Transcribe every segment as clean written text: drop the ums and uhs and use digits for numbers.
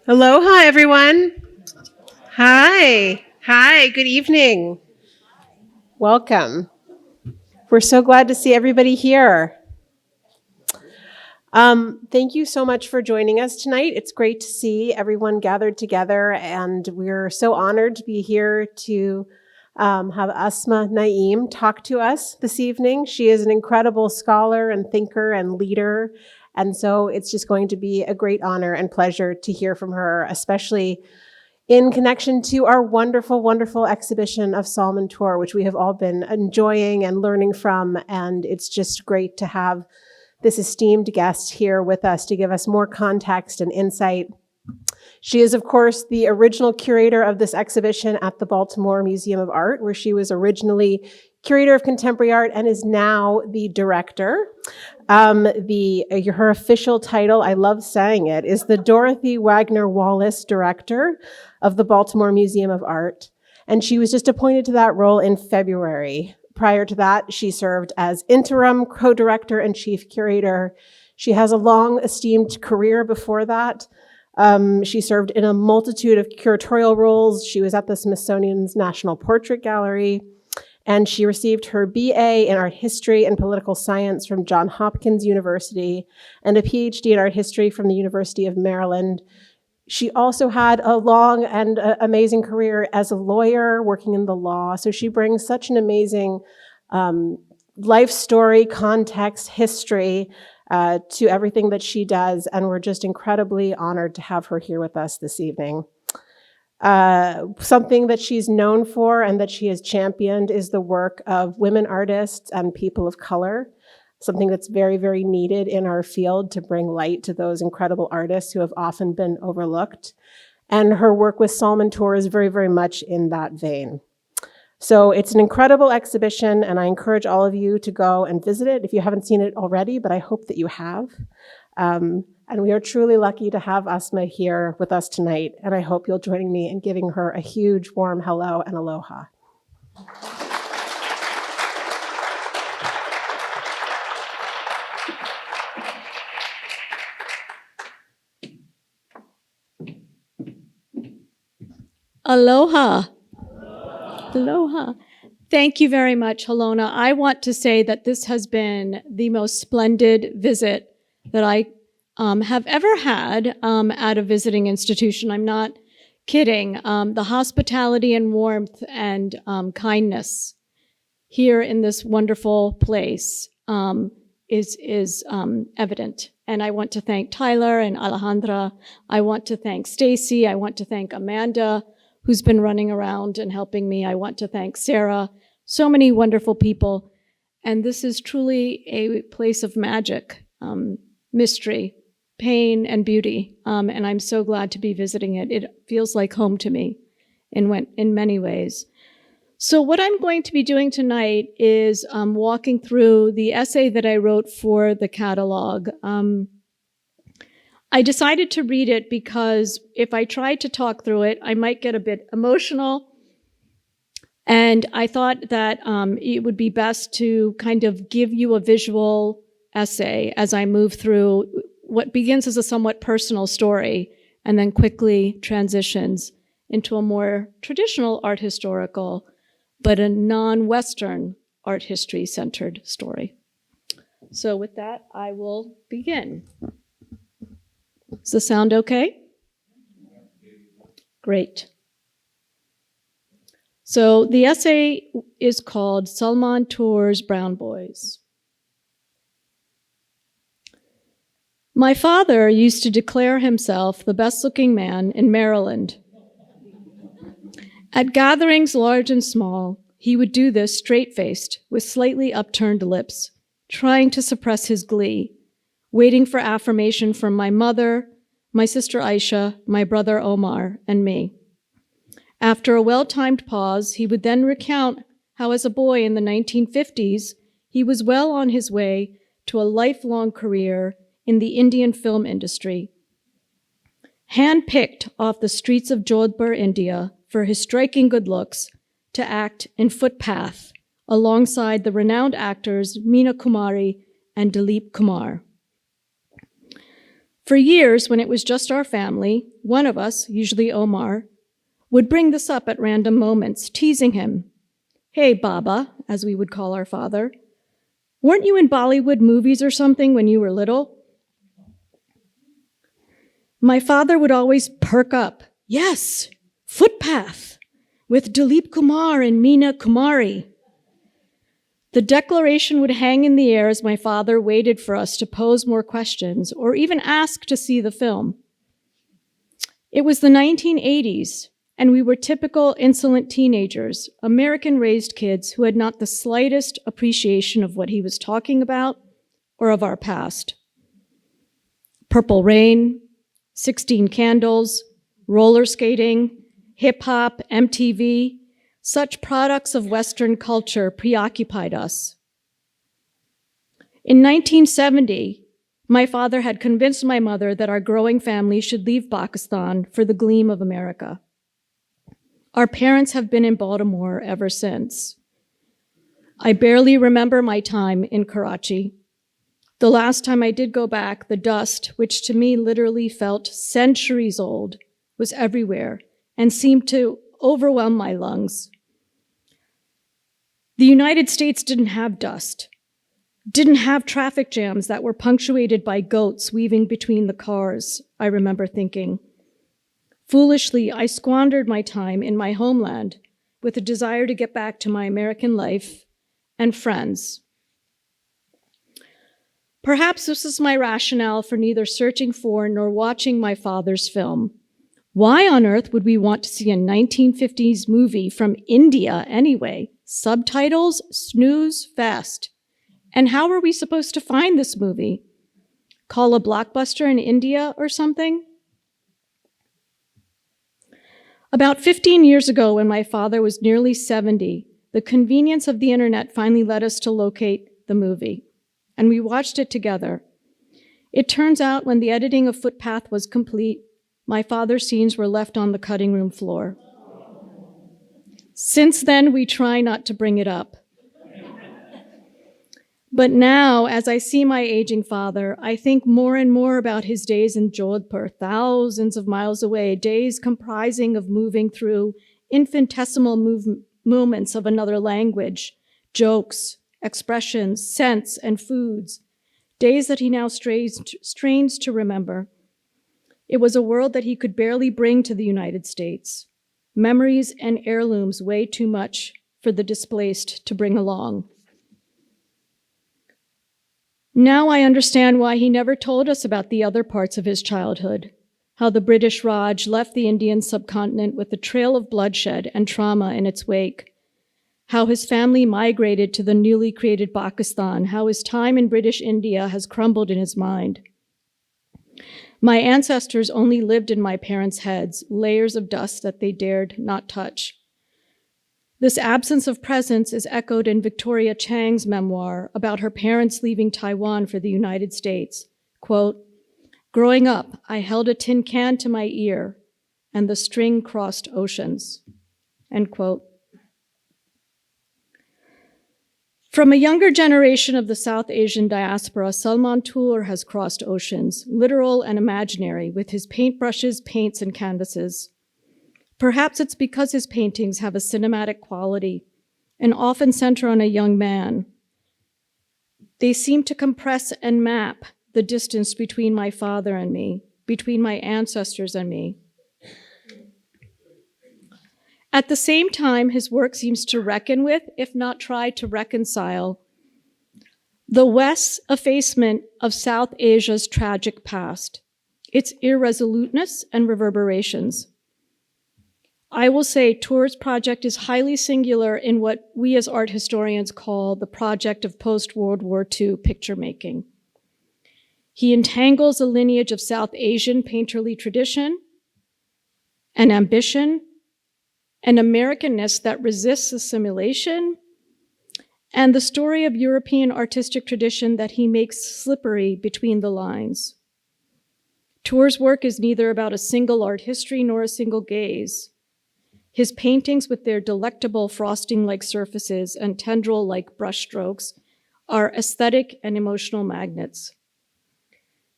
Aloha, everyone. Hi. Hi. Good evening. Welcome. We're so glad to see everybody here. Thank you so much for joining us tonight. It's great to see everyone gathered together, and we're so honored to be here to have Asma Naeem talk to us this evening. She is an incredible scholar and thinker and leader, and so it's just going to be a great honor and pleasure to hear from her, especially in connection to our wonderful, wonderful exhibition of Salman Toor, which we have all been enjoying and learning from. And it's just great to have this esteemed guest here with us to give us more context and insight. She is, of course, the original curator of this exhibition at the Baltimore Museum of Art, where she was originally curator of contemporary art and is now the director. Her official title, I love saying it, is the Dorothy Wagner Wallis Director of the Baltimore Museum of Art. And she was just appointed to that role in February. Prior to that, she served as interim co-director and chief curator. She has a long, esteemed career before that. She served in a multitude of curatorial roles. She was at the Smithsonian's National Portrait Gallery, and she received her BA in art history and political science from Johns Hopkins University and a PhD in art history from the University of Maryland. She also had a long and amazing career as a lawyer working in the law. So she brings such an amazing life story, context, history to everything that she does. And we're just incredibly honored to have her here with us this evening. Something that she's known for and that she has championed is the work of women artists and people of color, something that's very, very needed in our field to bring light to those incredible artists who have often been overlooked. And her work with Salman Toor is very, very much in that vein. So it's an incredible exhibition, and I encourage all of you to go and visit it if you haven't seen it already, but I hope that you have. And we are truly lucky to have Asma here with us tonight, and I hope you'll join me in giving her a huge warm hello and aloha. Aloha. Aloha. Thank you very much, Halona. I want to say that this has been the most splendid visit that I have ever had at a visiting institution. I'm not kidding. The hospitality and warmth and kindness here in this wonderful place is evident. And I want to thank Tyler and Alejandra. I want to thank Stacy. I want to thank Amanda, who's been running around and helping me. I want to thank Sarah. So many wonderful people. And this is truly a place of magic, mystery, pain, and beauty. And I'm so glad to be visiting it. It feels like home to me in many ways. So what I'm going to be doing tonight is walking through the essay that I wrote for the catalog. I decided to read it because if I tried to talk through it, I might get a bit emotional. And I thought that it would be best to kind of give you a visual essay as I move through what begins as a somewhat personal story and then quickly transitions into a more traditional art historical, but a non-Western art history centered story. So with that, I will begin. Does the sound okay? Great. So the essay is called Salman Toor's Brown Boys. My father used to declare himself the best-looking man in Maryland. At gatherings large and small, he would do this straight-faced with slightly upturned lips, trying to suppress his glee, waiting for affirmation from my mother, my sister Aisha, my brother Omar, and me. After a well-timed pause, he would then recount how as a boy in the 1950s, he was well on his way to a lifelong career in the Indian film industry. Hand-picked off the streets of Jodhpur, India, for his striking good looks, to act in Footpath alongside the renowned actors Meena Kumari and Dilip Kumar. For years, when it was just our family, one of us, usually Omar, would bring this up at random moments, teasing him. "Hey, Baba," as we would call our father, "weren't you in Bollywood movies or something when you were little?" My father would always perk up. "Yes, Footpath, with Dilip Kumar and Meena Kumari." The declaration would hang in the air as my father waited for us to pose more questions or even ask to see the film. It was the 1980s, and we were typical insolent teenagers, American-raised kids who had not the slightest appreciation of what he was talking about or of our past. Purple Rain, 16 Candles, roller skating, hip-hop, MTV, such products of Western culture preoccupied us. In 1970, my father had convinced my mother that our growing family should leave Pakistan for the gleam of America. Our parents have been in Baltimore ever since. I barely remember my time in Karachi. The last time I did go back, the dust, which to me literally felt centuries old, was everywhere and seemed to overwhelm my lungs. The United States didn't have dust, didn't have traffic jams that were punctuated by goats weaving between the cars, I remember thinking. Foolishly, I squandered my time in my homeland with a desire to get back to my American life and friends. Perhaps this is my rationale for neither searching for nor watching my father's film. Why on earth would we want to see a 1950s movie from India anyway? Subtitles? Snooze fast. And how are we supposed to find this movie? Call a Blockbuster in India or something? About 15 years ago, when my father was nearly 70, the convenience of the internet finally led us to locate the movie, and we watched it together. It turns out when the editing of Footpath was complete, my father's scenes were left on the cutting room floor. Since then, we try not to bring it up. But now, as I see my aging father, I think more and more about his days in Jodhpur, thousands of miles away, days comprising of moving through infinitesimal moments of another language, jokes, expressions, scents, and foods, days that he now strains to remember. It was a world that he could barely bring to the United States. Memories and heirlooms way too much for the displaced to bring along. Now I understand why he never told us about the other parts of his childhood, how the British Raj left the Indian subcontinent with a trail of bloodshed and trauma in its wake, how his family migrated to the newly created Pakistan, how his time in British India has crumbled in his mind. My ancestors only lived in my parents' heads, layers of dust that they dared not touch. This absence of presence is echoed in Victoria Chang's memoir about her parents leaving Taiwan for the United States. Quote, "Growing up, I held a tin can to my ear, and the string crossed oceans." End quote. From a younger generation of the South Asian diaspora, Salman Toor has crossed oceans, literal and imaginary, with his paintbrushes, paints, and canvases. Perhaps it's because his paintings have a cinematic quality and often center on a young man. They seem to compress and map the distance between my father and me, between my ancestors and me. At the same time, his work seems to reckon with, if not try to reconcile, the West's effacement of South Asia's tragic past, its irresoluteness and reverberations. I will say Toor's project is highly singular in what we as art historians call the project of post-World War II picture making. He entangles a lineage of South Asian painterly tradition, an ambition, an Americanness that resists assimilation, and the story of European artistic tradition that he makes slippery between the lines. Toor's work is neither about a single art history nor a single gaze. His paintings, with their delectable frosting-like surfaces and tendril-like brushstrokes, are aesthetic and emotional magnets.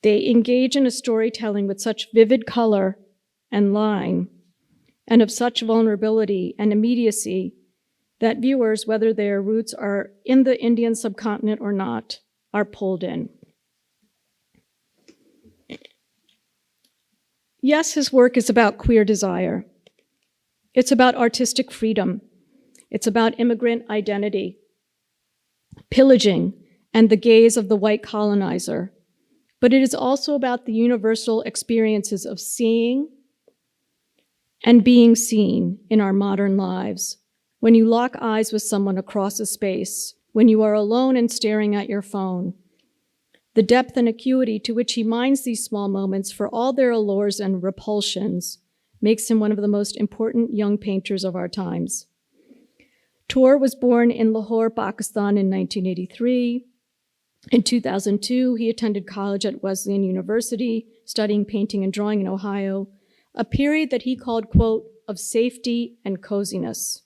They engage in a storytelling with such vivid color and line, and of such vulnerability and immediacy that viewers, whether their roots are in the Indian subcontinent or not, are pulled in. Yes, his work is about queer desire. It's about artistic freedom. It's about immigrant identity, pillaging, and the gaze of the white colonizer. But it is also about the universal experiences of seeing and being seen in our modern lives. When you lock eyes with someone across a space, when you are alone and staring at your phone, the depth and acuity to which he mines these small moments for all their allures and repulsions makes him one of the most important young painters of our times. Toor was born in Lahore, Pakistan in 1983. In 2002, he attended college at Wesleyan University, studying painting and drawing in Ohio, a period that he called, quote, of safety and coziness.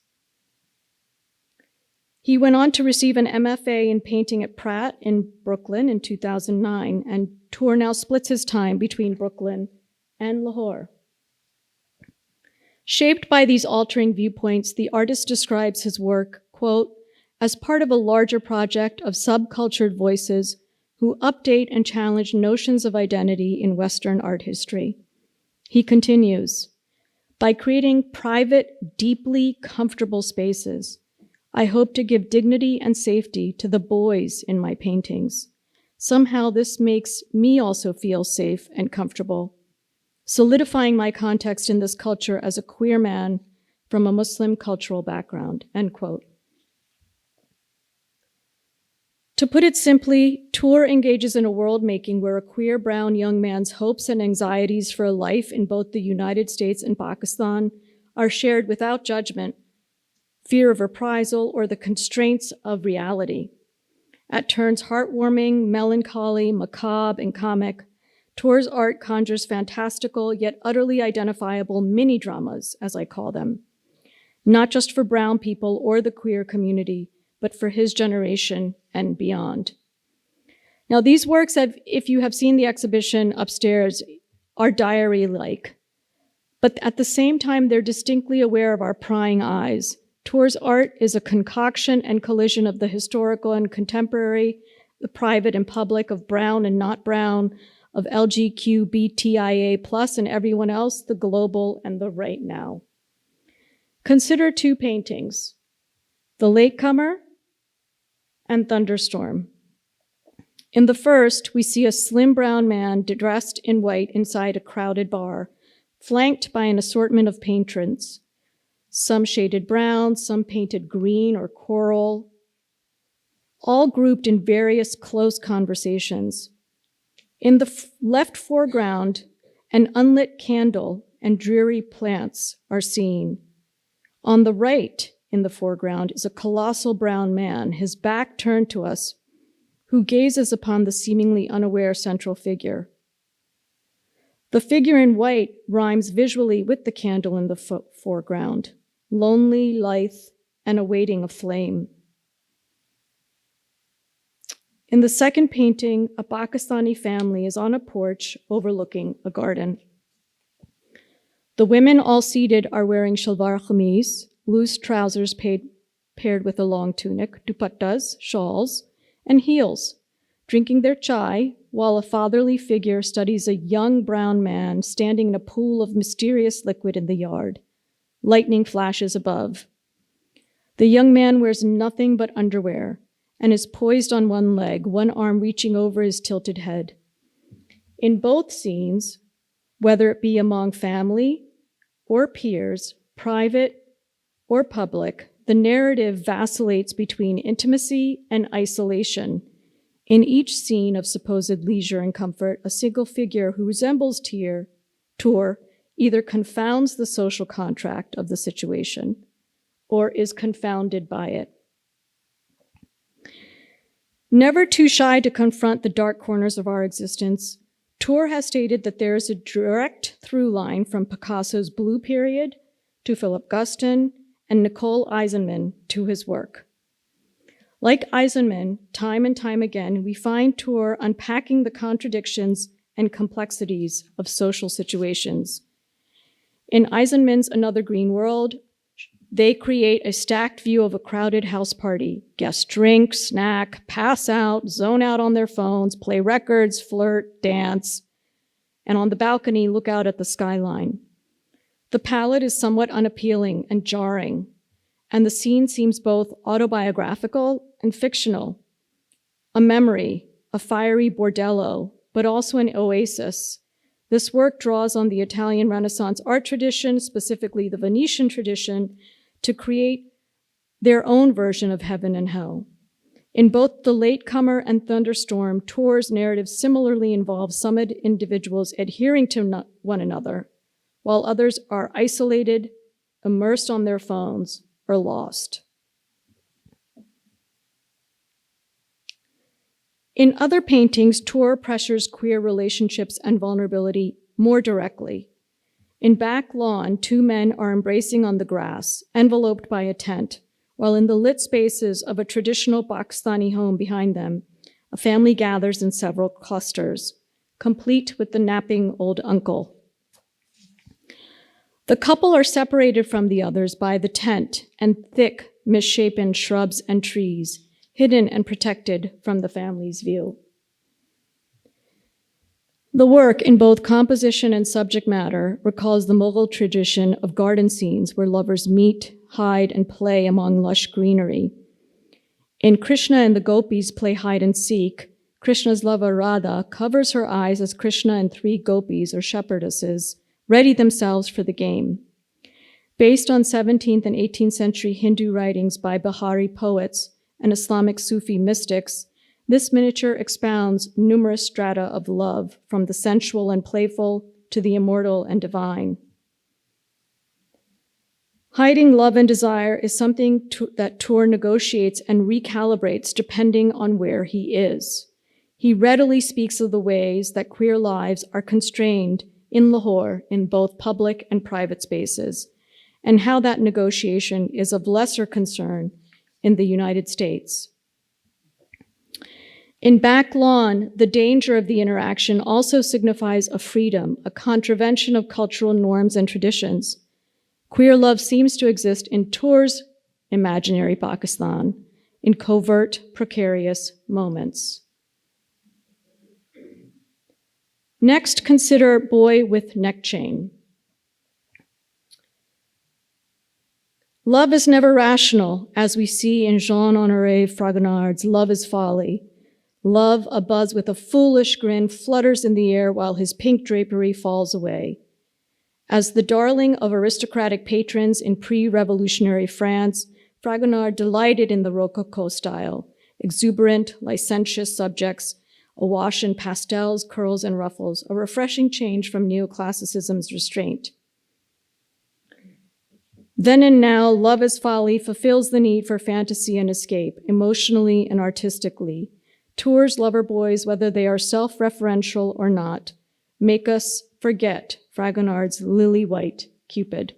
He went on to receive an MFA in painting at Pratt in Brooklyn in 2009, and Toor now splits his time between Brooklyn and Lahore. Shaped by these altering viewpoints, the artist describes his work, quote, as part of a larger project of subcultured voices who update and challenge notions of identity in Western art history. He continues, by creating private, deeply comfortable spaces, I hope to give dignity and safety to the boys in my paintings. Somehow this makes me also feel safe and comfortable, solidifying my context in this culture as a queer man from a Muslim cultural background, end quote. To put it simply, Toor engages in a world making where a queer brown young man's hopes and anxieties for a life in both the United States and Pakistan are shared without judgment, fear of reprisal, or the constraints of reality. At turns heartwarming, melancholy, macabre, and comic, Toor's art conjures fantastical yet utterly identifiable mini-dramas, as I call them, not just for brown people or the queer community, but for his generation and beyond. Now, these works, if you have seen the exhibition upstairs, are diary-like, but at the same time, they're distinctly aware of our prying eyes. Toor's art is a concoction and collision of the historical and contemporary, the private and public, of brown and not brown, of LGBTIA+, and everyone else, the global and the right now. Consider two paintings, The Latecomer and Thunderstorm. In the first, we see a slim brown man dressed in white inside a crowded bar, flanked by an assortment of patrons, some shaded brown, some painted green or coral, all grouped in various close conversations. In the left foreground, an unlit candle and dreary plants are seen. On the right, in the foreground, is a colossal brown man, his back turned to us, who gazes upon the seemingly unaware central figure. The figure in white rhymes visually with the candle in the foreground, lonely, lithe, and awaiting a flame. In the second painting, a Pakistani family is on a porch overlooking a garden. The women, all seated, are wearing shalwar kameez, loose trousers paired with a long tunic, dupattas, shawls, and heels, drinking their chai while a fatherly figure studies a young brown man standing in a pool of mysterious liquid in the yard. Lightning flashes above. The young man wears nothing but underwear and is poised on one leg, one arm reaching over his tilted head. In both scenes, whether it be among family or peers, private or public, the narrative vacillates between intimacy and isolation. In each scene of supposed leisure and comfort, a single figure who resembles Toor either confounds the social contract of the situation or is confounded by it. Never too shy to confront the dark corners of our existence, Toor has stated that there is a direct through line from Picasso's Blue Period to Philip Guston and Nicole Eisenman to his work. Like Eisenman, time and time again, we find Toor unpacking the contradictions and complexities of social situations. In Eisenman's Another Green World, they create a stacked view of a crowded house party. Guests drink, snack, pass out, zone out on their phones, play records, flirt, dance, and on the balcony, look out at the skyline. The palette is somewhat unappealing and jarring, and the scene seems both autobiographical and fictional. A memory, a fiery bordello, but also an oasis. This work draws on the Italian Renaissance art tradition, specifically the Venetian tradition, to create their own version of heaven and hell. In both The Latecomer and Thunderstorm, Toor's narrative similarly involves some individuals adhering to one another, while others are isolated, immersed on their phones, or lost. In other paintings, Toor pressures queer relationships and vulnerability more directly. In Back Lawn, two men are embracing on the grass, enveloped by a tent, while in the lit spaces of a traditional Pakistani home behind them, a family gathers in several clusters, complete with the napping old uncle. The couple are separated from the others by the tent and thick, misshapen shrubs and trees, hidden and protected from the family's view. The work, in both composition and subject matter, recalls the Mughal tradition of garden scenes where lovers meet, hide, and play among lush greenery. In Krishna and the Gopis Play Hide and Seek, Krishna's lover Radha covers her eyes as Krishna and three gopis, or shepherdesses, ready themselves for the game. Based on 17th and 18th century Hindu writings by Bihari poets and Islamic Sufi mystics, this miniature expounds numerous strata of love, from the sensual and playful to the immortal and divine. Hiding love and desire is something that Toor negotiates and recalibrates depending on where he is. He readily speaks of the ways that queer lives are constrained in Lahore in both public and private spaces, and how that negotiation is of lesser concern in the United States. In Back Lawn, the danger of the interaction also signifies a freedom, a contravention of cultural norms and traditions. Queer love seems to exist in Toor's imaginary Pakistan, in covert, precarious moments. Next, consider Boy with Neck Chain. Love is never rational, as we see in Jean-Honoré Fragonard's Love is Folly. Love, abuzz with a foolish grin, flutters in the air while his pink drapery falls away. As the darling of aristocratic patrons in pre-revolutionary France, Fragonard delighted in the Rococo style, exuberant, licentious subjects, awash in pastels, curls, and ruffles, a refreshing change from neoclassicism's restraint. Then and now, Love is Folly fulfills the need for fantasy and escape, emotionally and artistically. Toor's lover boys, whether they are self-referential or not, make us forget Fragonard's lily-white Cupid.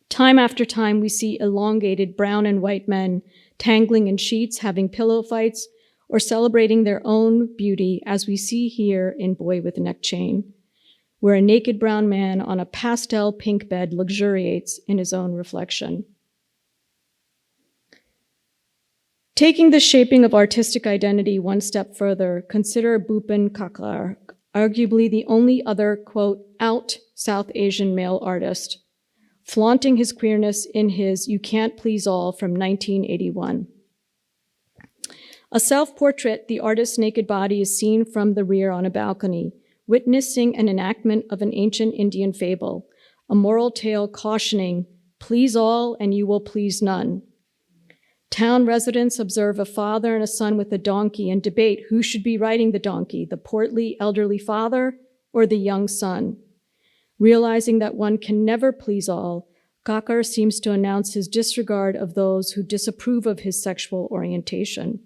Time after time, we see elongated brown and white men tangling in sheets, having pillow fights, or celebrating their own beauty, as we see here in Boy with Neck Chain, where a naked brown man on a pastel pink bed luxuriates in his own reflection. Taking the shaping of artistic identity one step further, consider Bhupen Kakar, arguably the only other, quote, out South Asian male artist, flaunting his queerness in his You Can't Please All from 1981. A self-portrait, the artist's naked body is seen from the rear on a balcony, witnessing an enactment of an ancient Indian fable, a moral tale cautioning, please all and you will please none. Town residents observe a father and a son with a donkey and debate who should be riding the donkey, the portly elderly father or the young son. Realizing that one can never please all, Kakar seems to announce his disregard of those who disapprove of his sexual orientation.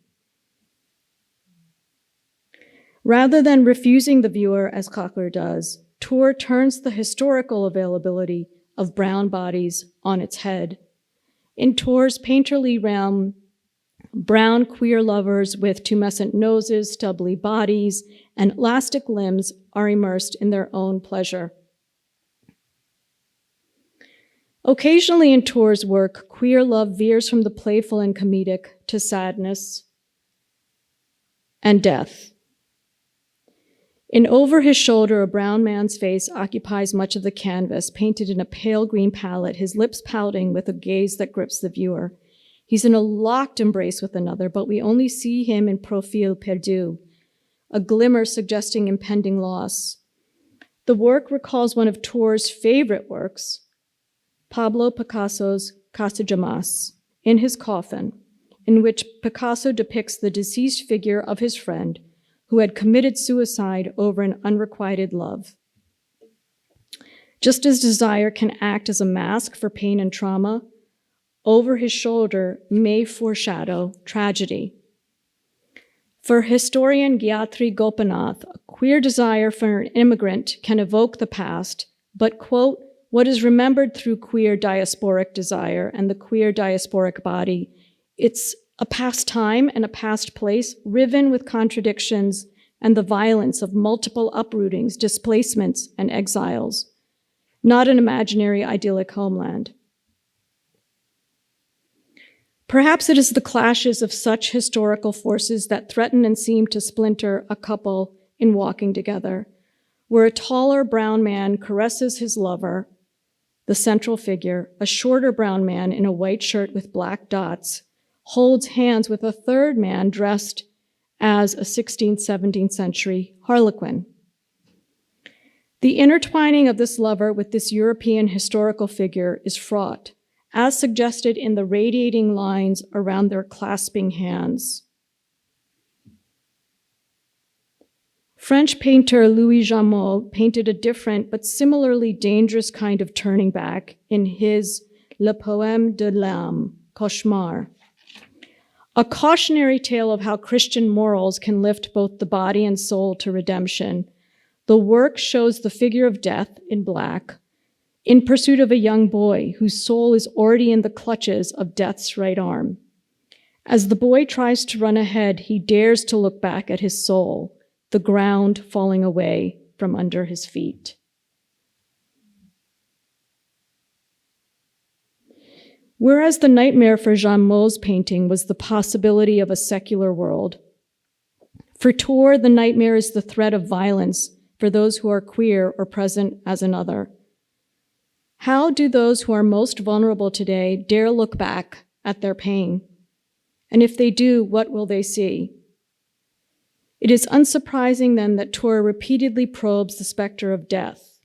Rather than refusing the viewer as Kakar does, Toor turns the historical availability of brown bodies on its head. In Toor's painterly realm, brown queer lovers with tumescent noses, stubbly bodies, and elastic limbs are immersed in their own pleasure. Occasionally in Toor's work, queer love veers from the playful and comedic to sadness and death. In Over His Shoulder, a brown man's face occupies much of the canvas, painted in a pale green palette, his lips pouting with a gaze that grips the viewer. He's in a locked embrace with another, but we only see him in profil perdu, a glimmer suggesting impending loss. The work recalls one of Toor's favorite works, Pablo Picasso's Casa de Mas, In His Coffin, in which Picasso depicts the deceased figure of his friend who had committed suicide over an unrequited love. Just as desire can act as a mask for pain and trauma, Over His Shoulder may foreshadow tragedy. For historian Gayatri Gopinath, a queer desire for an immigrant can evoke the past, but, quote, what is remembered through queer diasporic desire and the queer diasporic body, it's a past time and a past place riven with contradictions and the violence of multiple uprootings, displacements, and exiles, not an imaginary idyllic homeland. Perhaps it is the clashes of such historical forces that threaten and seem to splinter a couple in Walking Together, where a taller brown man caresses his lover, the central figure, a shorter brown man in a white shirt with black dots, holds hands with a third man dressed as a 16th, 17th century harlequin. The intertwining of this lover with this European historical figure is fraught, as suggested in the radiating lines around their clasping hands. French painter Louis Jameau painted a different but similarly dangerous kind of turning back in his Le Poème de l'âme, Cauchemar, a cautionary tale of how Christian morals can lift both the body and soul to redemption. The work shows the figure of death in black in pursuit of a young boy whose soul is already in the clutches of death's right arm. As the boy tries to run ahead, he dares to look back at his soul, the ground falling away from under his feet. Whereas the nightmare for Jameau's painting was the possibility of a secular world, for Toor, the nightmare is the threat of violence for those who are queer or present as another. How do those who are most vulnerable today dare look back at their pain? And if they do, what will they see? It is unsurprising then that Toor repeatedly probes the specter of death.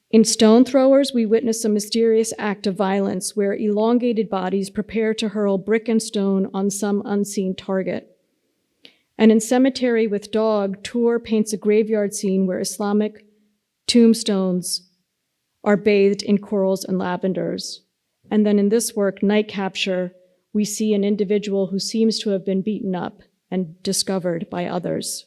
In Stone Throwers, we witness a mysterious act of violence where elongated bodies prepare to hurl brick and stone on some unseen target. And in Cemetery with Dog, Toor paints a graveyard scene where Islamic tombstones are bathed in corals and lavenders. And then in this work, Night Capture, we see an individual who seems to have been beaten up and discovered by others.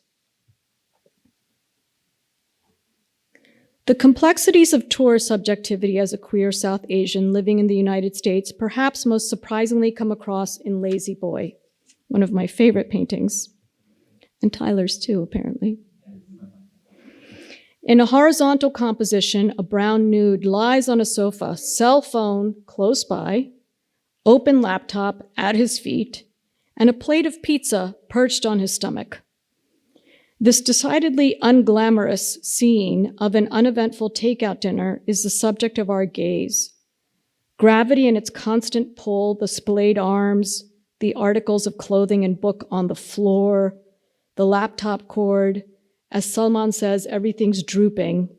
The complexities of Toor's subjectivity as a queer South Asian living in the United States perhaps most surprisingly come across in Lazy Boy, one of my favorite paintings, and Tyler's too, apparently. In a horizontal composition, a brown nude lies on a sofa, cell phone close by, open laptop at his feet, and a plate of pizza perched on his stomach. This decidedly unglamorous scene of an uneventful takeout dinner is the subject of our gaze. Gravity and its constant pull, the splayed arms, the articles of clothing and book on the floor, the laptop cord, as Salman says, everything's drooping,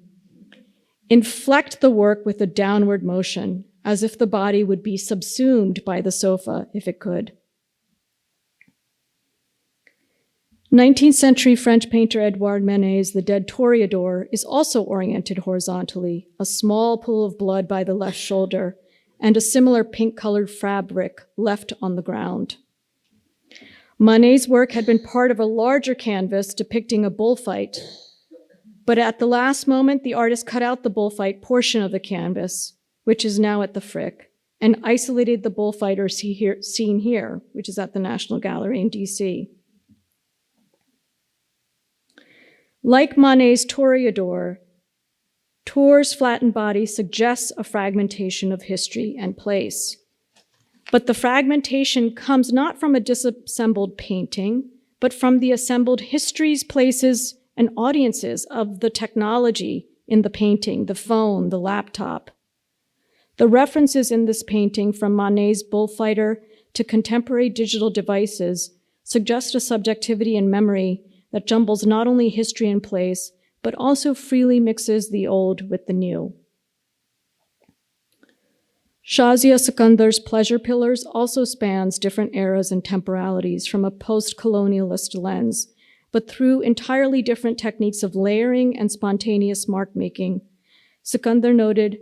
inflect the work with a downward motion, as if the body would be subsumed by the sofa if it could. 19th century French painter Edouard Manet's The Dead Toreador is also oriented horizontally, a small pool of blood by the left shoulder, and a similar pink-colored fabric left on the ground. Manet's work had been part of a larger canvas depicting a bullfight, but at the last moment, the artist cut out the bullfight portion of the canvas, which is now at the Frick, and isolated the bullfighter seen here, which is at the National Gallery in DC. Like Manet's Toreador, Toor's flattened body suggests a fragmentation of history and place. But the fragmentation comes not from a disassembled painting, but from the assembled histories, places, and audiences of the technology in the painting, the phone, the laptop. The references in this painting, from Manet's bullfighter to contemporary digital devices, suggest a subjectivity and memory that jumbles not only history and place, but also freely mixes the old with the new. Shazia Sikandar's Pleasure Pillars also spans different eras and temporalities from a post-colonialist lens, but through entirely different techniques of layering and spontaneous mark-making. Sikandar noted,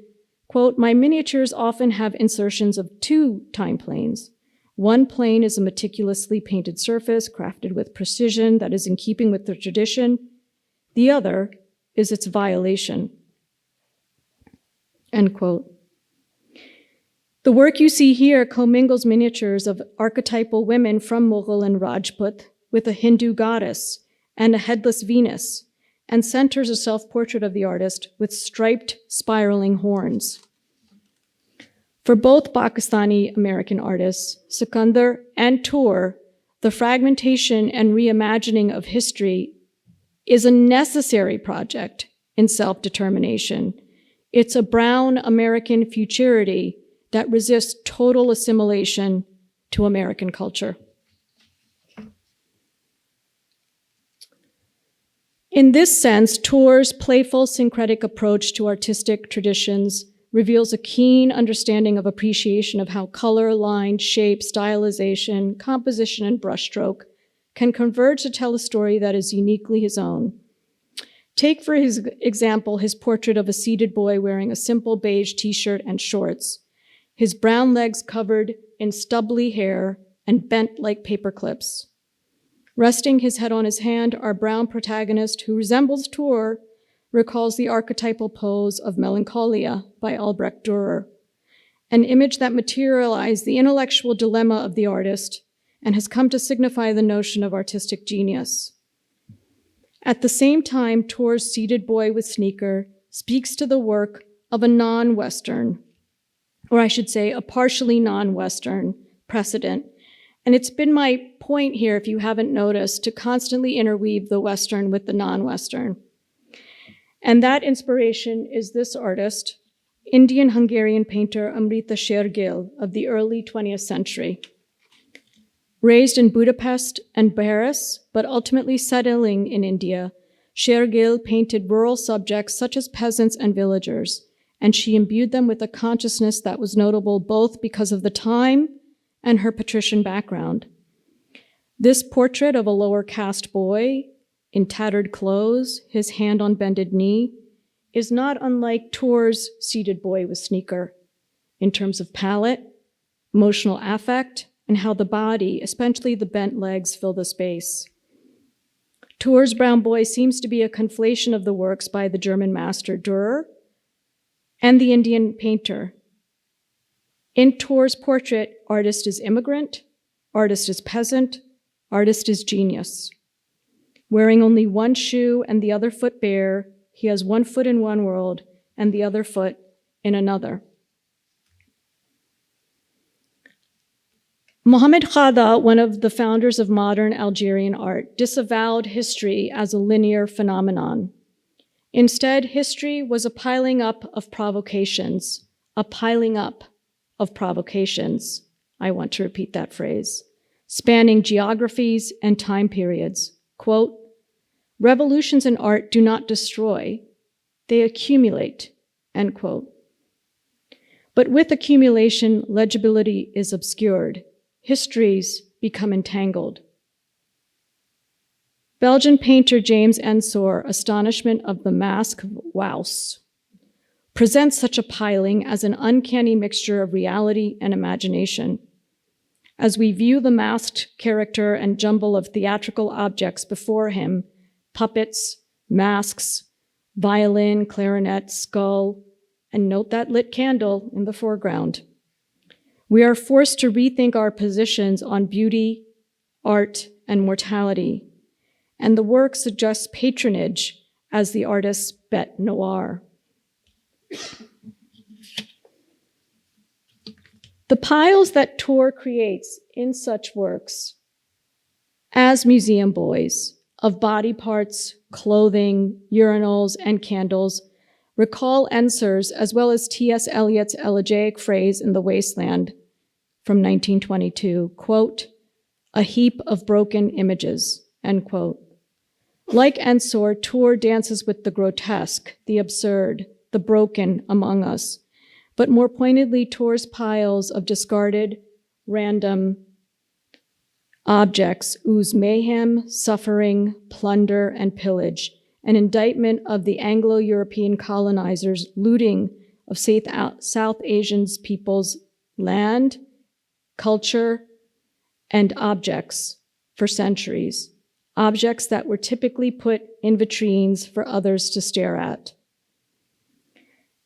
quote, "My miniatures often have insertions of two time planes. One plane is a meticulously painted surface crafted with precision that is in keeping with the tradition. The other is its violation." End quote. The work you see here commingles miniatures of archetypal women from Mughal and Rajput with a Hindu goddess and a headless Venus, and centers a self-portrait of the artist with striped, spiraling horns. For both Pakistani-American artists, Sikandar and Toor, the fragmentation and reimagining of history is a necessary project in self-determination. It's a brown American futurity that resists total assimilation to American culture. In this sense, Toor's playful syncretic approach to artistic traditions reveals a keen understanding of appreciation of how color, line, shape, stylization, composition, and brushstroke can converge to tell a story that is uniquely his own. Take, for his example, his portrait of a seated boy wearing a simple beige t-shirt and shorts, his brown legs covered in stubbly hair and bent like paper clips. Resting his head on his hand, our brown protagonist, who resembles Toor, recalls the archetypal pose of Melancholia by Albrecht Dürer, an image that materialized the intellectual dilemma of the artist and has come to signify the notion of artistic genius. At the same time, Toor's seated boy with sneaker speaks to the work of a non-Western, or I should say a partially non-Western precedent. And it's been my point here, if you haven't noticed, to constantly interweave the Western with the non-Western. And that inspiration is this artist, Indian-Hungarian painter Amrita Shergill of the early 20th century. Raised in Budapest and Paris, but ultimately settling in India, Shergill painted rural subjects such as peasants and villagers, and she imbued them with a consciousness that was notable both because of the time and her patrician background. This portrait of a lower caste boy in tattered clothes, his hand on bended knee, is not unlike Toor's seated boy with sneaker in terms of palette, emotional affect, and how the body, especially the bent legs, fill the space. Toor's brown boy seems to be a conflation of the works by the German master Dürer and the Indian painter. In Toor's portrait, artist is immigrant, artist is peasant, artist is genius. Wearing only one shoe and the other foot bare, he has one foot in one world and the other foot in another. Mohamed Khada, one of the founders of modern Algerian art, disavowed history as a linear phenomenon. Instead, history was a piling up of provocations, a piling up of provocations. I want to repeat that phrase, spanning geographies and time periods. Quote, "Revolutions in art do not destroy, they accumulate," end quote. But with accumulation, legibility is obscured. Histories become entangled. Belgian painter James Ensor, Astonishment of the Mask of Wauss, presents such a piling as an uncanny mixture of reality and imagination. As we view the masked character and jumble of theatrical objects before him, puppets, masks, violin, clarinet, skull, and note that lit candle in the foreground, we are forced to rethink our positions on beauty, art, and mortality. and the work suggests patronage as the artist's bête noire. The piles that Toor creates in such works as museum boys of body parts, clothing, urinals, and candles recall Ensor's as well as T.S. Eliot's elegiac phrase in The Wasteland from 1922, quote, "a heap of broken images," end quote. Like Ensor, Toor dances with the grotesque, the absurd, the broken among us, but more pointedly, Toor's piles of discarded, random objects ooze mayhem, suffering, plunder, and pillage, an indictment of the Anglo-European colonizers' looting of South Asian people's land, culture, and objects for centuries, objects that were typically put in vitrines for others to stare at.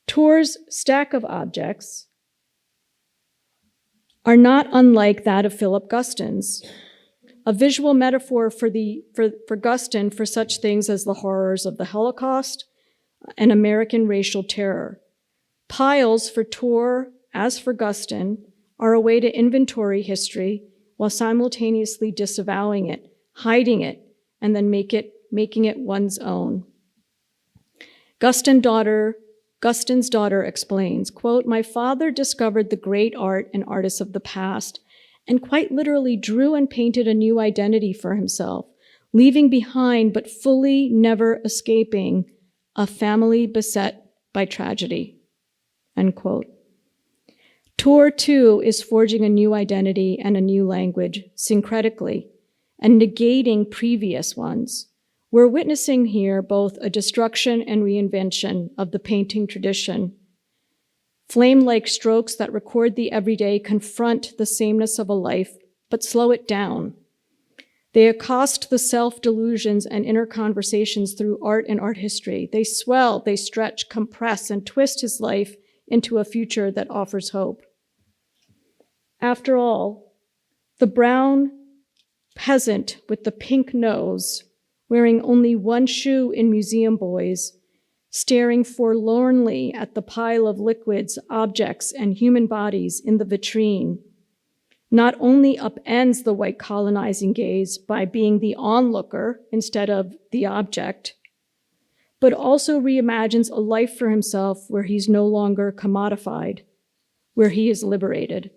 Toor's stack of objects are not unlike that of Philip Guston's, a visual metaphor for Guston for such things as the horrors of the Holocaust and American racial terror. Piles for Toor, as for Guston, are a way to inventory history while simultaneously disavowing it, hiding it, and then making it one's own. Guston's daughter explains, quote, "My father discovered the great art and artists of the past and quite literally drew and painted a new identity for himself, leaving behind but fully never escaping a family beset by tragedy," end quote. Toor, too, is forging a new identity and a new language, syncretically, and negating previous ones. We're witnessing here both a destruction and reinvention of the painting tradition. Flame-like strokes that record the everyday confront the sameness of a life, but slow it down. They accost the self-delusions and inner conversations through art and art history. They swell, they stretch, compress, and twist his life into a future that offers hope. After all, the brown peasant with the pink nose, wearing only one shoe in Museum Boys, staring forlornly at the pile of liquids, objects, and human bodies in the vitrine, not only upends the white colonizing gaze by being the onlooker instead of the object, but also reimagines a life for himself where he's no longer commodified, where he is liberated.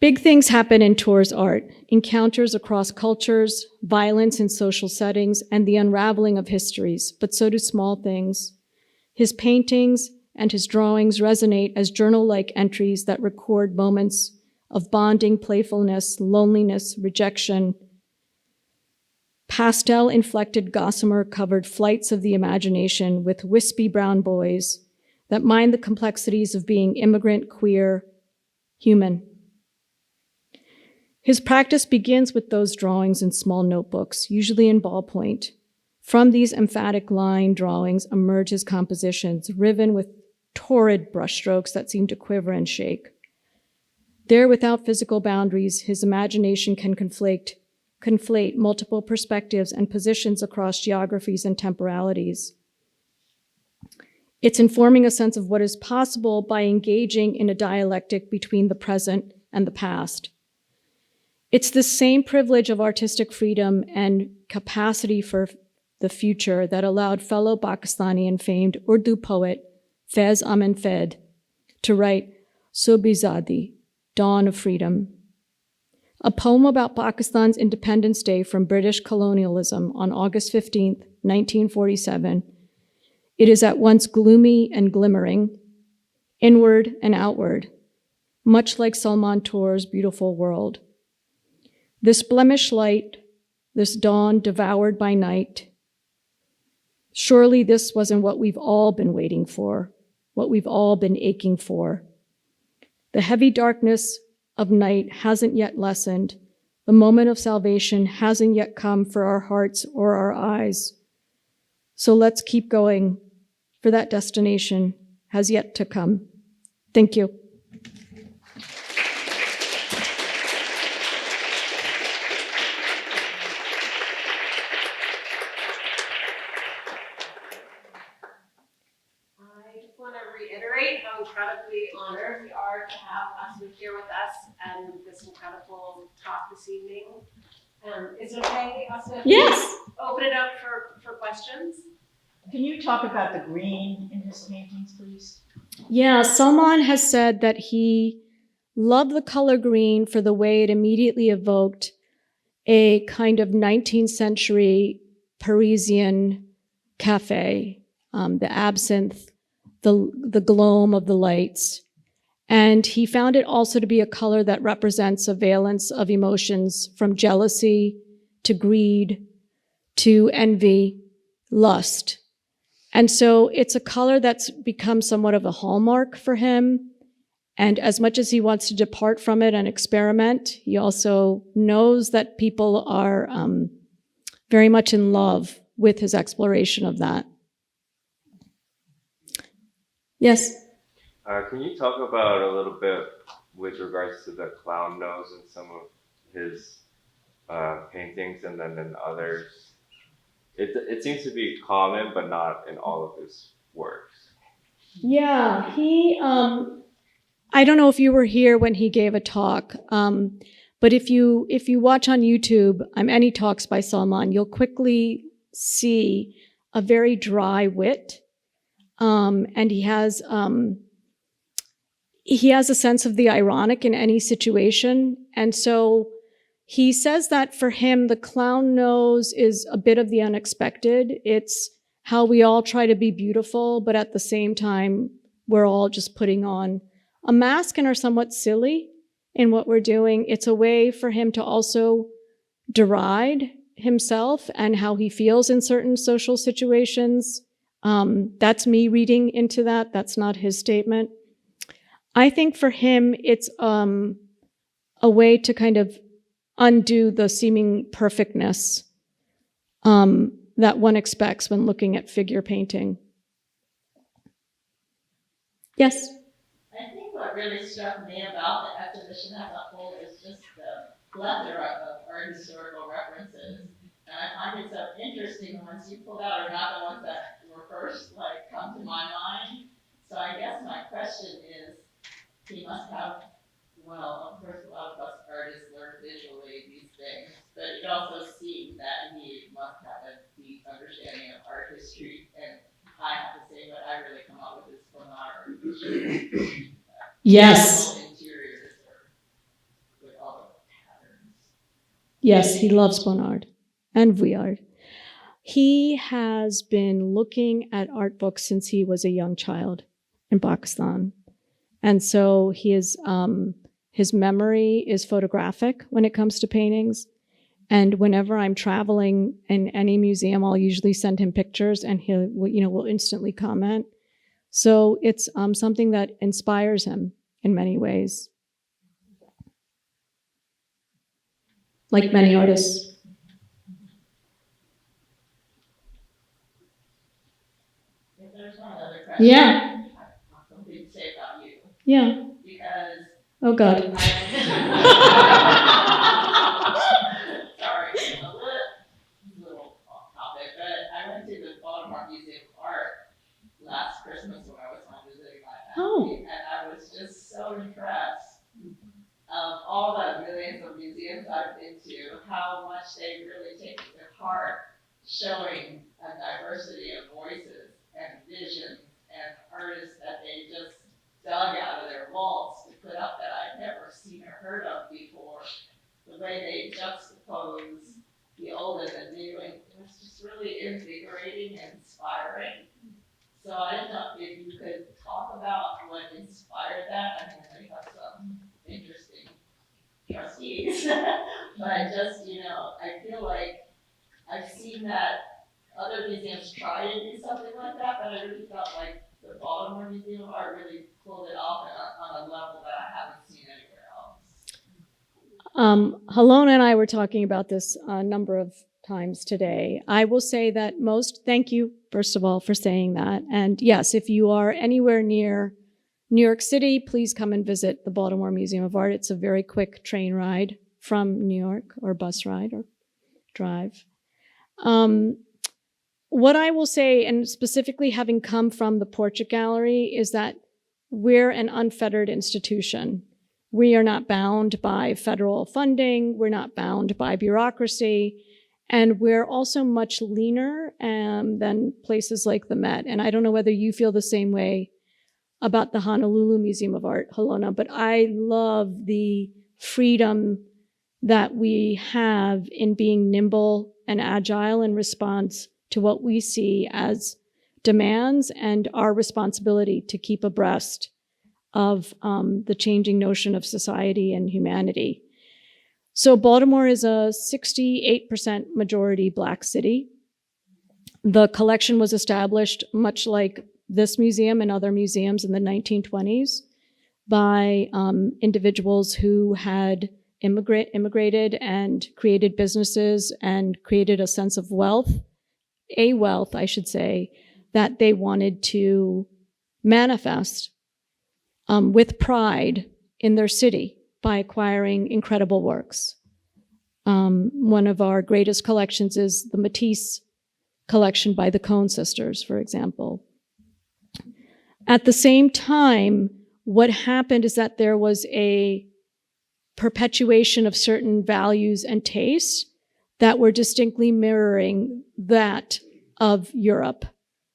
Big things happen in Toor's art: encounters across cultures, violence in social settings, and the unraveling of histories, but so do small things. His paintings and his drawings resonate as journal-like entries that record moments of bonding, playfulness, loneliness, rejection. Pastel-inflected gossamer-covered flights of the imagination with wispy brown boys that mine the complexities of being immigrant, queer, human. His practice begins with those drawings in small notebooks, usually in ballpoint. From these emphatic line drawings emerge his compositions, riven with torrid brushstrokes that seem to quiver and shake. There, without physical boundaries, his imagination can conflate multiple perspectives and positions across geographies and temporalities. It's informing a sense of what is possible by engaging in a dialectic between the present and the past. It's the same privilege of artistic freedom and capacity for the future that allowed fellow Pakistani and famed Urdu poet Faiz Amin Fed to write Subh-i-Zadi, Dawn of Freedom, a poem about Pakistan's Independence Day from British colonialism on August 15th, 1947. It is at once gloomy and glimmering, inward and outward, much like Salman Toor's Beautiful World. This blemished light, this dawn devoured by night, surely this wasn't what we've all been waiting for, what we've all been aching for. The heavy darkness of night hasn't yet lessened. The moment of salvation hasn't yet come for our hearts or our eyes. So let's keep going, for that destination has yet to come. Thank you. incredibly honored we are to have Asma here with us and this incredible talk this evening. Is it okay, Asma? Yes. Open it up for questions. Can you talk about the green in his paintings, please? Yeah, Salman has said that he loved the color green for the way it immediately evoked a kind of 19th century Parisian cafe, the absinthe, the gloam of the lights. And he found it also to be a color that represents a valence of emotions from jealousy to greed to envy, lust. And so it's a color that's become somewhat of a hallmark for him. And as much as he wants to depart from it and experiment, he also knows that people are very much in love with his exploration of that. Yes? Can you talk about a little bit with regards to the clown nose in some of his paintings, and then in others? It seems to be common, but not in all of his works. Yeah, he, I don't know if you were here when he gave a talk, but if you watch on YouTube, any talks by Salman, you'll quickly see a very dry wit, and he has a sense of the ironic in any situation, and so he says that for him, the clown nose is a bit of the unexpected. It's how we all try to be beautiful, but at the same time, we're all just putting on a mask and are somewhat silly in what we're doing. It's a way for him to also deride himself and how he feels in certain social situations. That's me reading into that. That's not his statement. I think for him, it's a way to kind of undo the seeming perfectness that one expects when looking at figure painting. Yes? I think what really struck me about the exhibition as a whole is just the plethora of art historical references. And I find it so interesting, the ones you pulled out are not the ones that were first come to my mind. So I guess my question is, he must have, well, of course, a lot of us artists learn visually these things, but it also seems that he must have a deep understanding of art history. And I have to say, what I really come up with is from art. Yes. Interiors with all the patterns. Yes, he loves Bonnard and Vuillard. He has been looking at art books since he was a young child in Pakistan. And so his memory is photographic when it comes to paintings. And whenever I'm traveling in any museum, I'll usually send him pictures and will instantly comment. So it's something that inspires him in many ways. Like many artists. If there's one other question, Yeah. I have something to say about you. Yeah. Because Oh God. sorry, a little off topic, but I went to the Baltimore Museum of Art last Christmas when I was home visiting my family, and I was just so impressed of all the millions of museums I've been to, how much they really take it to heart, showing a diversity of voices and visions and artists that they just dug out of their vaults to put up that I'd never seen or heard of before. The way they juxtapose the old and the new, and it was just really invigorating and inspiring. So I don't know if you could talk about what inspired that. I mean, we have some interesting trustees, but just, I feel like I've seen that other museums try to do something like that, but I really felt like the Baltimore Museum of Art really pulled it off on a level that I haven't seen anywhere else. Halona and I were talking about this a number of times today. I will say that thank you, first of all, for saying that. And yes, if you are anywhere near New York City, please come and visit the Baltimore Museum of Art. It's a very quick train ride from New York, or bus ride or drive. What I will say, and specifically having come from the Portrait Gallery, is that we're an unfettered institution. We are not bound by federal funding. We're not bound by bureaucracy. And we're also much leaner than places like the Met. And I don't know whether you feel the same way about the Honolulu Museum of Art, Halona, but I love the freedom that we have in being nimble and agile in response to what we see as demands and our responsibility to keep abreast of the changing notion of society and humanity. So Baltimore is a 68% majority Black city. The collection was established, much like this museum and other museums in the 1920s, by individuals who had immigrated and created businesses and created a sense of wealth, I should say, that they wanted to manifest with pride in their city by acquiring incredible works. One of our greatest collections is the Matisse collection by the Cohn sisters, for example. At the same time, what happened is that there was a perpetuation of certain values and tastes that were distinctly mirroring that of Europe,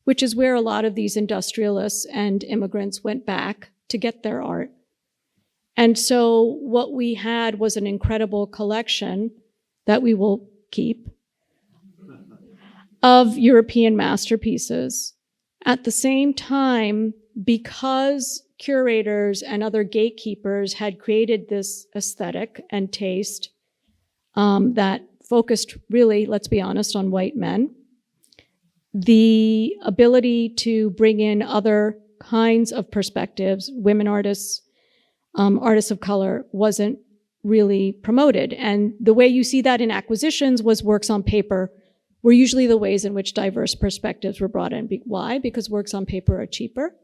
which is where a lot of these industrialists and immigrants went back to get their art. And so what we had was an incredible collection that we will keep of European masterpieces. At the same time, because curators and other gatekeepers had created this aesthetic and taste that focused really, let's be honest, on white men, the ability to bring in other kinds of perspectives, women artists, artists of color, wasn't really promoted. And the way you see that in acquisitions was works on paper were usually the ways in which diverse perspectives were brought in. Why? Because works on paper are cheaper.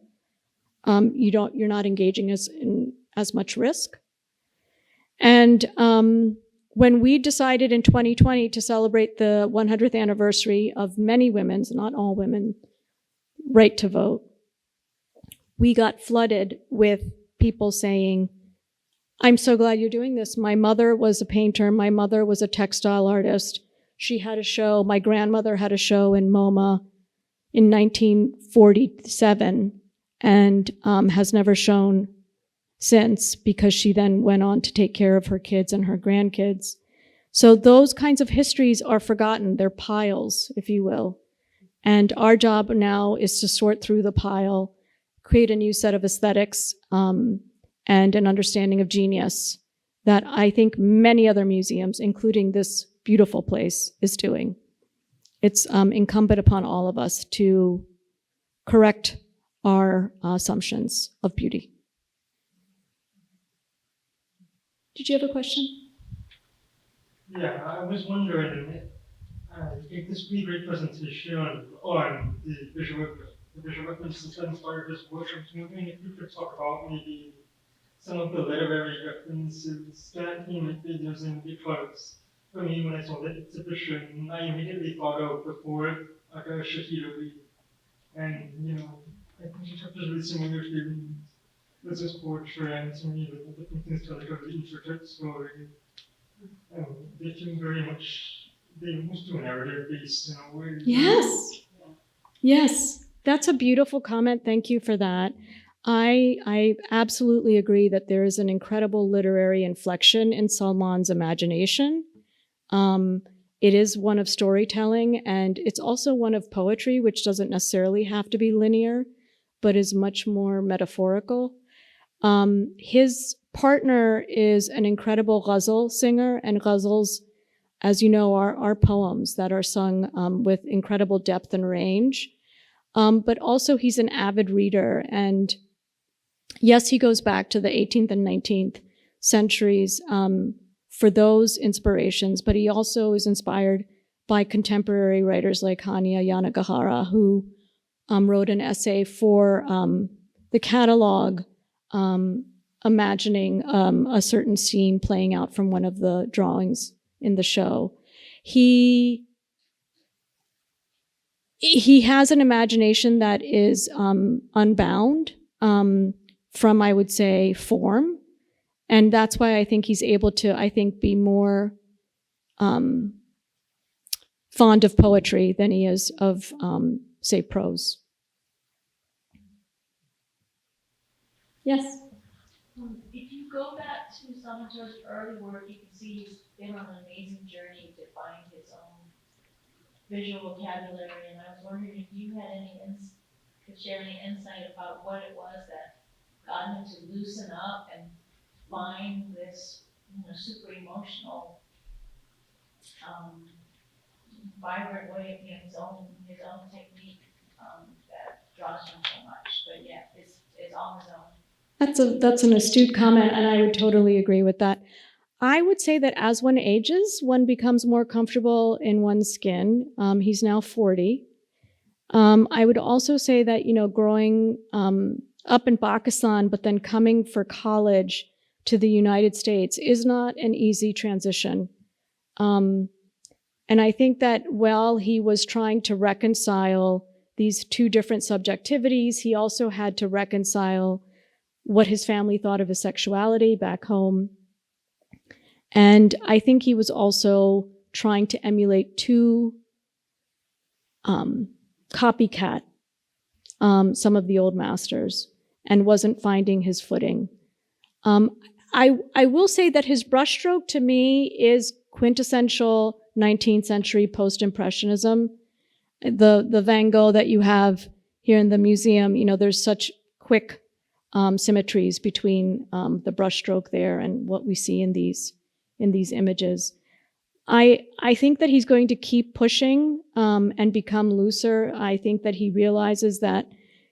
You're not engaging in as much risk. And when we decided in 2020 to celebrate the 100th anniversary of many women's, not all women, right to vote, we got flooded with people saying, I'm so glad you're doing this. My mother was a painter. My mother was a textile artist. She had a show. My grandmother had a show in MoMA in 1947 and has never shown since because she then went on to take care of her kids and her grandkids. So those kinds of histories are forgotten. They're piles, if you will. And our job now is to sort through the pile, create a new set of aesthetics and an understanding of genius that I think many other museums, including this beautiful place, is doing. It's incumbent upon all of us to correct our assumptions of beauty. Did you have a question? Yeah, I was wondering, in this really great presentation on the visual references that inspired this work, I was wondering if you could talk about maybe some of the literary references that he might be using, because for me, when I saw the exhibition, I immediately thought of the poet Shahidoli. And, I think she touches really similar themes with this poetry, and to me, the different things tell like a really intricate story. They feel very much, they almost do a narrative based in a way. Yes. Yes. That's a beautiful comment. Thank you for that. I absolutely agree that there is an incredible literary inflection in Salman's imagination. It is one of storytelling, and it's also one of poetry, which doesn't necessarily have to be linear, but is much more metaphorical. His partner is an incredible ghazal singer, and ghazals, as you know, are poems that are sung with incredible depth and range. But also he's an avid reader, and yes, he goes back to the 18th and 19th centuries for those inspirations, but he also is inspired by contemporary writers like Hania Yanagihara, who wrote an essay for the catalog imagining a certain scene playing out from one of the drawings in the show. He has an imagination that is unbound. from, I would say, form. And that's why I think he's able to, I think, be more fond of poetry than he is of, say, prose. Yes? If you go back to Salman Toor's early work, you can see he's been on an amazing journey to find his own visual vocabulary. And I was wondering if you had could share any insight about what it was that got him to loosen up and find this, super emotional, vibrant way of his own technique that draws him so much. But yeah, it's on his own. That's an astute comment, and I would totally agree with that. I would say that as one ages, one becomes more comfortable in one's skin. He's now 40. I would also say that, growing up in Pakistan, but then coming for college to the United States is not an easy transition. And I think that while he was trying to reconcile these two different subjectivities, he also had to reconcile what his family thought of his sexuality back home. And I think he was also trying to emulate two copycat some of the old masters and wasn't finding his footing. I will say that his brushstroke to me is quintessential 19th century post-impressionism. The Van Gogh that you have here in the museum, there's such quick symmetries between the brushstroke there and what we see in these images. I think that he's going to keep pushing and become looser. I think that he realizes that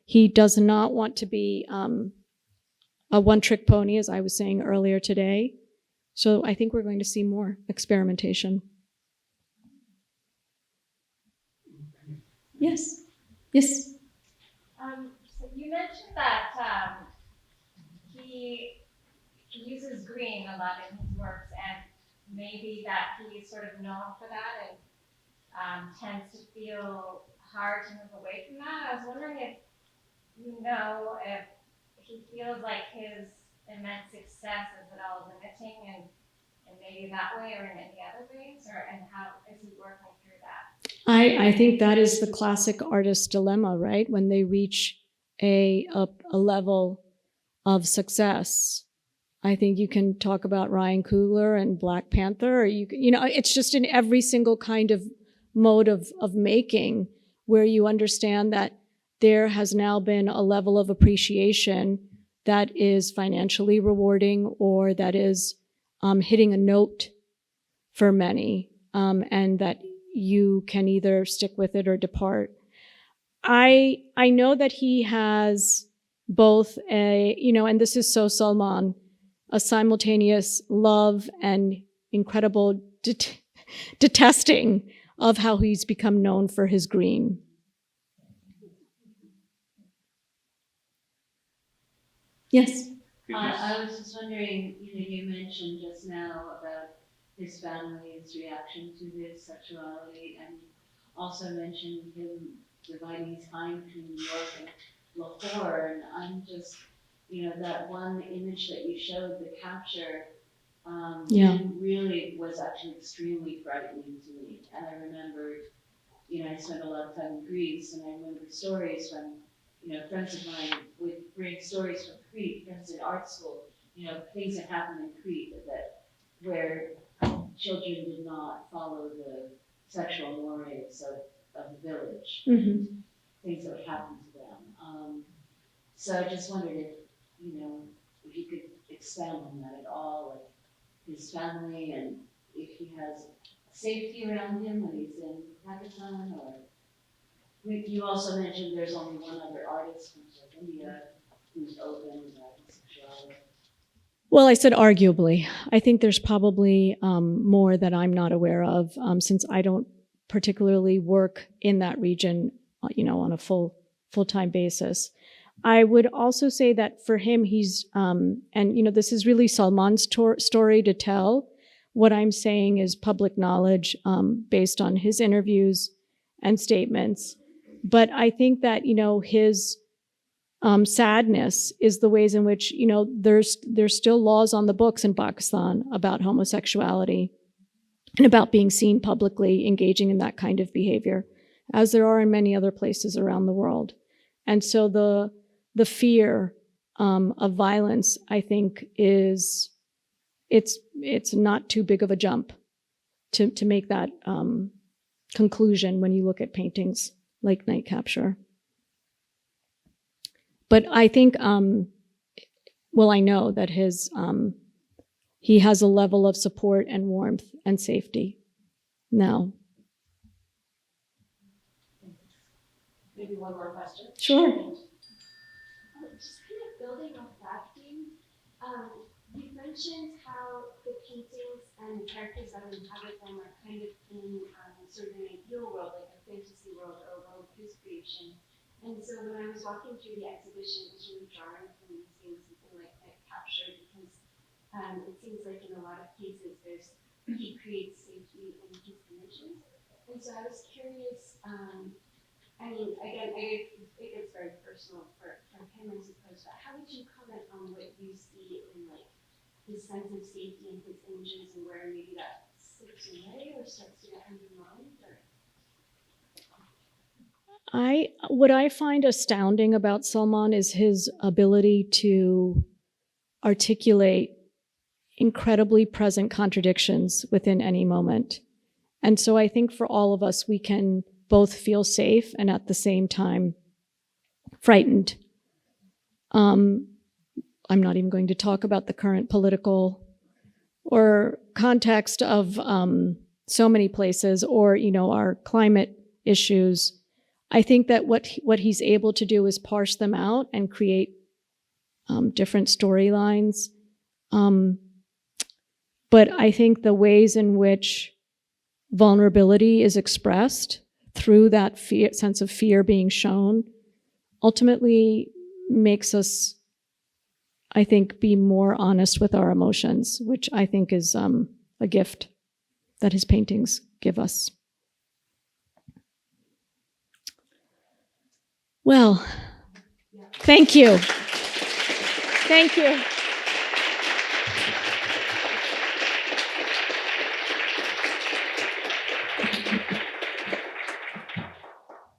he does not want to be a one-trick pony, as I was saying earlier today. So I think we're going to see more experimentation. Yes. Yes. So you mentioned that he uses green a lot in his works, and maybe that he's sort of known for that and tends to feel hard to move away from that. I was wondering if if he feels like his immense success is at all limiting and maybe that way or in any other ways, and how is he working through that? I think that is the classic artist dilemma, right? When they reach a level of success. I think you can talk about Ryan Coogler and Black Panther, or it's just in every single kind of mode of making where you understand that there has now been a level of appreciation that is financially rewarding or that is hitting a note for many, and that you can either stick with it or depart. I know that he has both and this is so Salman, a simultaneous love and incredible detesting of how he's become known for his green. Yes? I was just wondering, you mentioned just now about his family's reaction to his sexuality, and also mentioned him dividing his time between New York and Lahore, and I'm just, that one image that you showed, the capture, really was actually extremely frightening to me. And I remembered, I spent a lot of time in Greece, and I remember stories from, friends of mine would bring stories from Crete, friends in art school, things that happened in Crete where children did not follow the sexual mores of the village, things that would happen to them. So I just wondered if you could expand on that at all, like his family, and if he has safety around him when he's in Pakistan, or you also mentioned there's only one other artist from South India who's open about his sexuality. Well, I said arguably. I think there's probably more that I'm not aware of, since I don't particularly work in that region, on a full-time basis. I would also say that for him, he's, this is really Salman's story to tell. What I'm saying is public knowledge based on his interviews and statements. But I think that, his sadness is the ways in which, there's still laws on the books in Pakistan about homosexuality and about being seen publicly engaging in that kind of behavior, as there are in many other places around the world. And so the fear of violence, I think, it's not too big of a jump to make that conclusion when you look at paintings like Night Capture. But I think, I know that he has a level of support and warmth and safety now. Maybe one more question. Sure. Just kind of building off that theme, you mentioned how the paintings and characters that inhabit them are kind of in sort of an ideal world, like a fantasy world or a world of his creation. And so when I was walking through the exhibition, it was really jarring for me seeing something like Night Capture, because it seems like in a lot of cases he creates safety in his images. And so I was curious, again, it gets very personal for him, I suppose, but how would you comment on what you see in like his sense of safety in his images and where maybe that slips away or starts to get undermined? What I find astounding about Salman is his ability to articulate incredibly present contradictions within any moment. And so I think for all of us, we can both feel safe and at the same time frightened. I'm not even going to talk about the current political or context of so many places, or our climate issues. I think that what he's able to do is parse them out and create different storylines. But I think the ways in which vulnerability is expressed through that sense of fear being shown ultimately makes us, I think, be more honest with our emotions, which I think is a gift that his paintings give us. Well, thank you. Thank you.